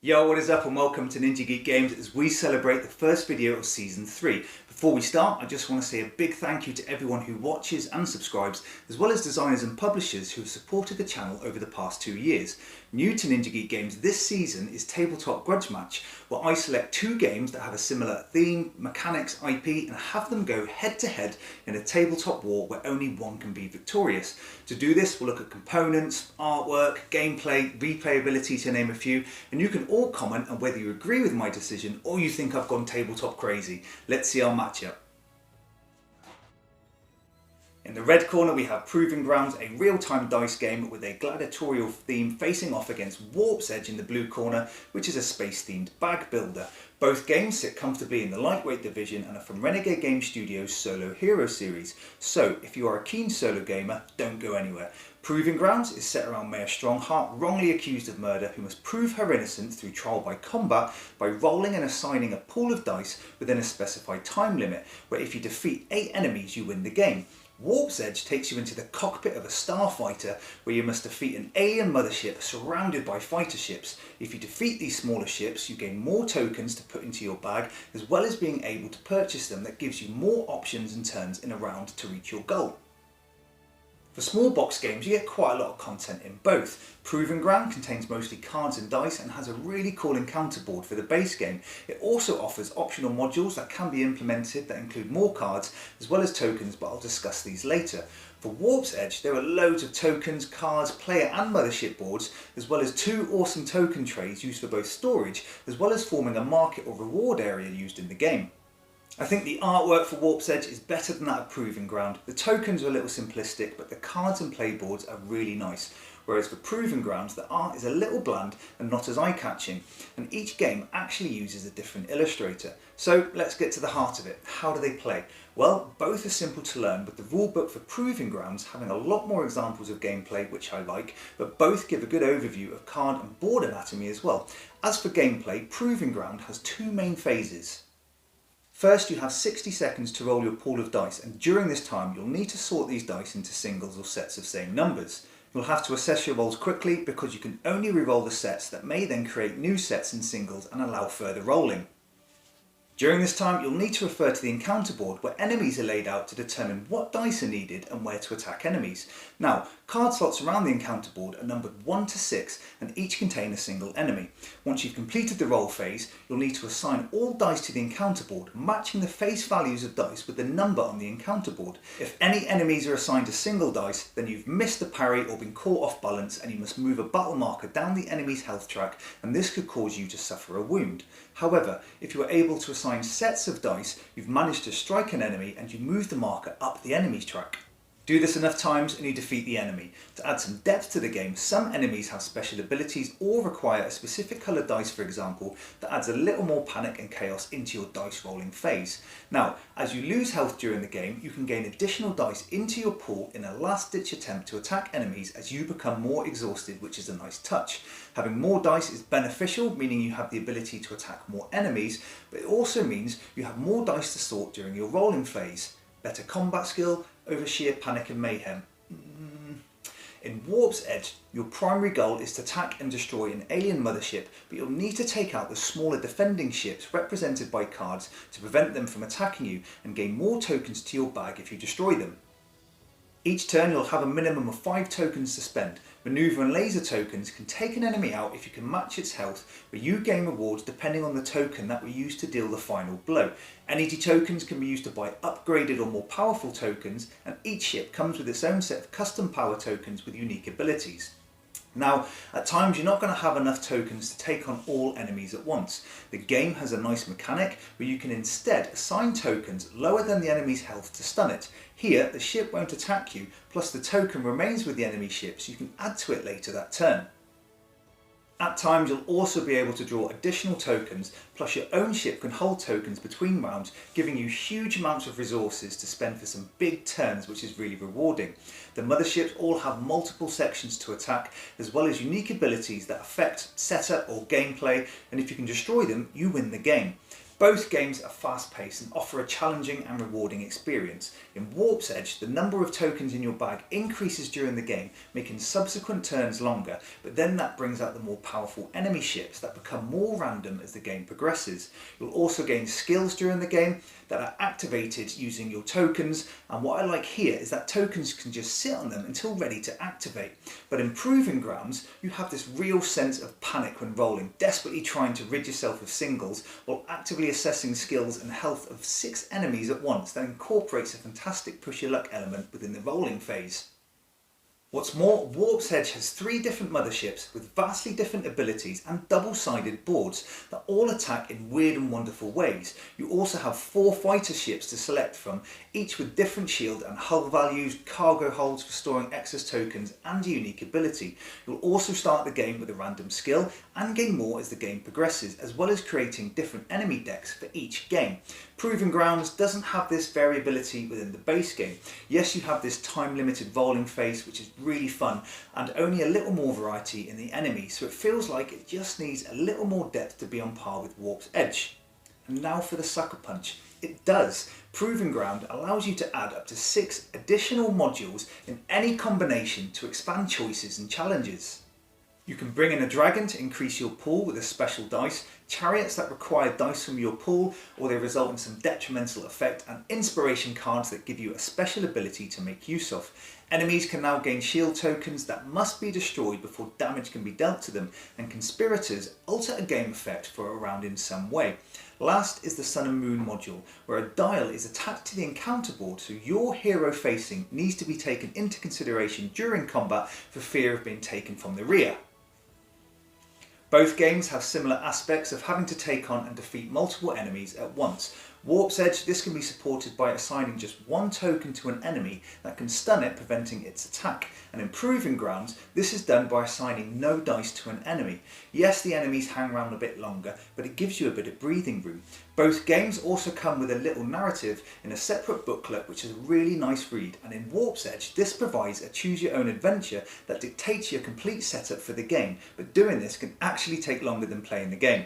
Yo, what is up and welcome to NinjaGeek Games as we celebrate the first video of Season 3. Before we start, I just want to say a big thank you to everyone who watches and subscribes, as well as designers and publishers who have supported the channel over the past 2 years. New to NinjaGeek Games this season is Tabletop Grudge Match, where I select 2 games that have a similar theme, mechanics, IP, and have them go head to head in a tabletop war where only one can be victorious. To do this, we'll look at components, artwork, gameplay, replayability to name a few, and you can all comment on whether you agree with my decision or you think I've gone tabletop crazy. Let's see our matchup. In the red corner we have Proving Grounds, a real-time dice game with a gladiatorial theme facing off against Warp's Edge in the blue corner, which is a space-themed bag builder. Both games sit comfortably in the lightweight division and are from Renegade Game Studios' Solo Hero series, so if you are a keen solo gamer, don't go anywhere. Proving Grounds is set around Mayor Strongheart, wrongly accused of murder, who must prove her innocence through trial by combat by rolling and assigning a pool of dice within a specified time limit, where if you defeat 8 enemies you win the game. Warp's Edge takes you into the cockpit of a starfighter where you must defeat an alien mothership surrounded by fighter ships. If you defeat these smaller ships, you gain more tokens to put into your bag, as well as being able to purchase them. That gives you more options and turns in a round to reach your goal. For small box games, you get quite a lot of content in both. Proving Ground contains mostly cards and dice and has a really cool encounter board for the base game. It also offers optional modules that can be implemented that include more cards as well as tokens, but I'll discuss these later. For Warp's Edge, there are loads of tokens, cards, player and mothership boards, as well as 2 awesome token trays used for both storage, as well as forming a market or reward area used in the game. I think the artwork for Warp's Edge is better than that of Proving Ground. The tokens are a little simplistic, but the cards and playboards are really nice. Whereas for Proving Grounds, the art is a little bland and not as eye-catching, and each game actually uses a different illustrator. So let's get to the heart of it. How do they play? Well, both are simple to learn, with the rulebook for Proving Grounds having a lot more examples of gameplay, which I like, but both give a good overview of card and board anatomy as well. As for gameplay, Proving Ground has 2 main phases. First, you have 60 seconds to roll your pool of dice, and during this time you'll need to sort these dice into singles or sets of same numbers. You'll have to assess your rolls quickly because you can only re-roll the sets that may then create new sets and singles and allow further rolling. During this time you'll need to refer to the encounter board where enemies are laid out to determine what dice are needed and where to attack enemies. Now, card slots around the encounter board are numbered 1 to 6 and each contain a single enemy. Once you've completed the roll phase, you'll need to assign all dice to the encounter board, matching the face values of dice with the number on the encounter board. If any enemies are assigned a single dice, then you've missed the parry or been caught off balance and you must move a battle marker down the enemy's health track, and this could cause you to suffer a wound. However, if you are able to assign sets of dice, you've managed to strike an enemy and you move the marker up the enemy's track. Do this enough times and you defeat the enemy. To add some depth to the game, some enemies have special abilities or require a specific coloured dice, for example, that adds a little more panic and chaos into your dice rolling phase. Now, as you lose health during the game, you can gain additional dice into your pool in a last-ditch attempt to attack enemies as you become more exhausted, which is a nice touch. Having more dice is beneficial, meaning you have the ability to attack more enemies, but it also means you have more dice to sort during your rolling phase. Better combat skill over sheer panic and mayhem. In Warp's Edge, your primary goal is to attack and destroy an alien mothership, but you'll need to take out the smaller defending ships represented by cards to prevent them from attacking you and gain more tokens to your bag if you destroy them. Each turn you'll have a minimum of 5 tokens to spend. Maneuver and laser tokens can take an enemy out if you can match its health, but you gain rewards depending on the token that were used to deal the final blow. Energy tokens can be used to buy upgraded or more powerful tokens, and each ship comes with its own set of custom power tokens with unique abilities. Now, at times you're not going to have enough tokens to take on all enemies at once. The game has a nice mechanic where you can instead assign tokens lower than the enemy's health to stun it. Here, the ship won't attack you, plus the token remains with the enemy ship, so you can add to it later that turn. At times you'll also be able to draw additional tokens, plus your own ship can hold tokens between rounds, giving you huge amounts of resources to spend for some big turns, which is really rewarding. The motherships all have multiple sections to attack, as well as unique abilities that affect setup or gameplay, and if you can destroy them, you win the game. Both games are fast-paced and offer a challenging and rewarding experience. In Warp's Edge, the number of tokens in your bag increases during the game, making subsequent turns longer, but then that brings out the more powerful enemy ships that become more random as the game progresses. You'll also gain skills during the game that are activated using your tokens, and what I like here is that tokens can just sit on them until ready to activate. But in Proving Grounds, you have this real sense of panic when rolling, desperately trying to rid yourself of singles while actively assessing skills and health of 6 enemies at once that incorporates a fantastic push your luck element within the rolling phase. What's more, Warp's Edge has 3 different motherships with vastly different abilities and double-sided boards that all attack in weird and wonderful ways. You also have 4 fighter ships to select from, each with different shield and hull values, cargo holds for storing excess tokens and unique ability. You'll also start the game with a random skill and gain more as the game progresses, as well as creating different enemy decks for each game. Proving Grounds doesn't have this variability within the base game. Yes, you have this time-limited rolling phase, which is really fun, and only a little more variety in the enemies, so it feels like it just needs a little more depth to be on par with Warp's Edge. And now for the sucker punch. It does. Proving Ground allows you to add up to 6 additional modules in any combination to expand choices and challenges. You can bring in a dragon to increase your pool with a special dice, chariots that require dice from your pool or they result in some detrimental effect, and inspiration cards that give you a special ability to make use of. Enemies can now gain shield tokens that must be destroyed before damage can be dealt to them, and conspirators alter a game effect for a round in some way. Last is the Sun and Moon module, where a dial is attached to the encounter board so your hero facing needs to be taken into consideration during combat for fear of being taken from the rear. Both games have similar aspects of having to take on and defeat multiple enemies at once. Warp's Edge, this can be supported by assigning just 1 token to an enemy that can stun it, preventing its attack. And in Proving Grounds, this is done by assigning no dice to an enemy. Yes, the enemies hang around a bit longer, but it gives you a bit of breathing room. Both games also come with a little narrative in a separate booklet, which is a really nice read, and in Warp's Edge this provides a choose your own adventure that dictates your complete setup for the game, but doing this can actually take longer than playing the game.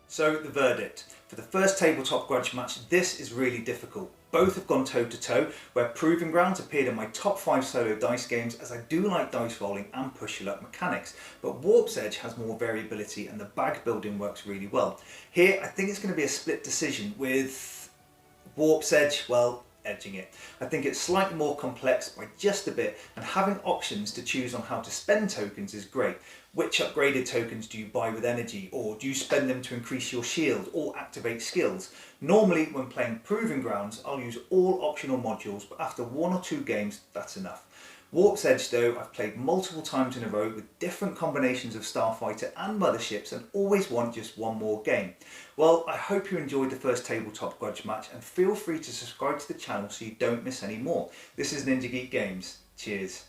So the verdict. For the first Tabletop Grudge Match, this is really difficult. Both have gone toe to toe, where Proving Grounds appeared in my top 5 solo dice games, as I do like dice rolling and push your luck mechanics, but Warp's Edge has more variability and the bag building works really well. Here I think it's going to be a split decision, with Warp's Edge, well, edging it. I think it's slightly more complex by just a bit, and having options to choose on how to spend tokens is great. Which upgraded tokens do you buy with energy, or do you spend them to increase your shield or activate skills? Normally when playing Proving Grounds I'll use all optional modules, but after 1 or 2 games that's enough. Warp's Edge though, I've played multiple times in a row with different combinations of Starfighter and Motherships and always want just 1 more game. Well, I hope you enjoyed the first Tabletop Grudge Match, and feel free to subscribe to the channel so you don't miss any more. This is NinjaGeek Games. Cheers.